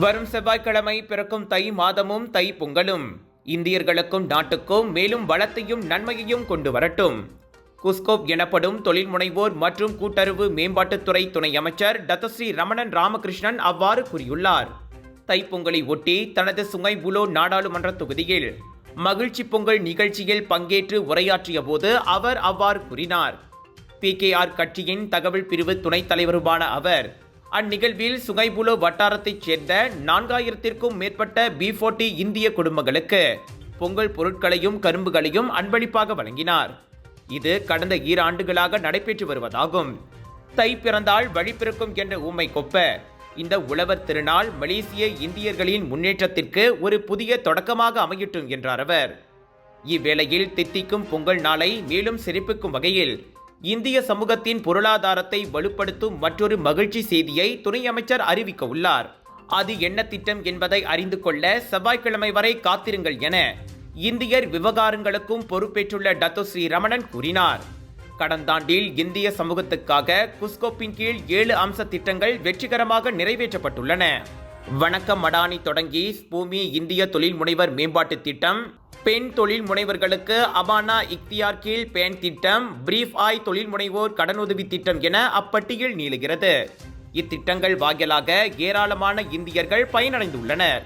வரும் செவ்வாய்க்கிழமை பிறக்கும் தை மாதமும் தை பொங்கலும் இந்தியர்களுக்கும் நாட்டுக்கும் மேலும் வளத்தையும் நன்மையையும் கொண்டு வரட்டும். குஸ்கோப் எனப்படும் தொழில் முனைவோர் மற்றும் கூட்டுறவு மேம்பாட்டுத்துறை துணை அமைச்சர் டத்தஸ்ரீ ரமணன் ராமகிருஷ்ணன் அவ்வாறு கூறியுள்ளார். தைப்பொங்கலை ஒட்டி தனது சுங்கைபுலோ நாடாளுமன்ற தொகுதியில் மகிழ்ச்சி பொங்கல் நிகழ்ச்சியில் பங்கேற்று உரையாற்றிய போது அவர் அவ்வாறு கூறினார். PKR கட்சியின் தகவல் பிரிவு துணைத் தலைவருமான அவர் அந்நிகழ்வில் சுங்கைபுலோ வட்டாரத்தைச் சேர்ந்த 4000த்திற்கும் மேற்பட்ட B40 இந்திய குடும்பங்களுக்கு பொங்கல் பொருட்களையும் கரும்புகளையும் அன்பளிப்பாக வழங்கினார். இது கடந்த 2 ஆண்டுகளாக நடைபெற்று வருவதாகும். தை பிறந்தால் வழி பிறக்கும் என்ற ஊமை கொப்ப இந்த உழவர் திருநாள் மலேசிய இந்தியர்களின் முன்னேற்றத்திற்கு ஒரு புதிய தொடக்கமாக அமையட்டும் என்றார் அவர். இவ்வேளையில் தித்திக்கும் பொங்கல் நாளை மேலும் சிறப்பிக்கும் வகையில் இந்திய சமூகத்தின் பொருளாதாரத்தை வலுப்படுத்தும் மற்றொரு மகிழ்ச்சி செய்தியை துணை அமைச்சர் அறிவிக்க உள்ளார். அது என்ன திட்டம் என்பதை அறிந்து கொள்ள செவ்வாய்க்கிழமை வரை காத்திருங்கள் என இந்தியர் விவகாரங்களுக்கும் பொறுப்பேற்றுள்ள டத்தோஸ்ரீ ரமணன் கூறினார். கடந்த ஆண்டில் இந்திய சமூகத்துக்காக குஸ்கோப்பின் கீழ் 7 அம்ச திட்டங்கள் வெற்றிகரமாக நிறைவேற்றப்பட்டுள்ளன. வணக்கம் மடானி தொடங்கி பூமி இந்திய தொழில் முனைவர் மேம்பாட்டு திட்டம், பெண் தொழில் முனைவர்களுக்கு அபானா இக்தியார் கீழ் பேன் திட்டம், பிரீஃப் ஆய் தொழில் முனைவோர் கடனுதவி திட்டம் என அப்பட்டியல் நீளுகிறது. இத்திட்டங்கள் வாயிலாக ஏராளமான இந்தியர்கள் பயனடைந்துள்ளனர்.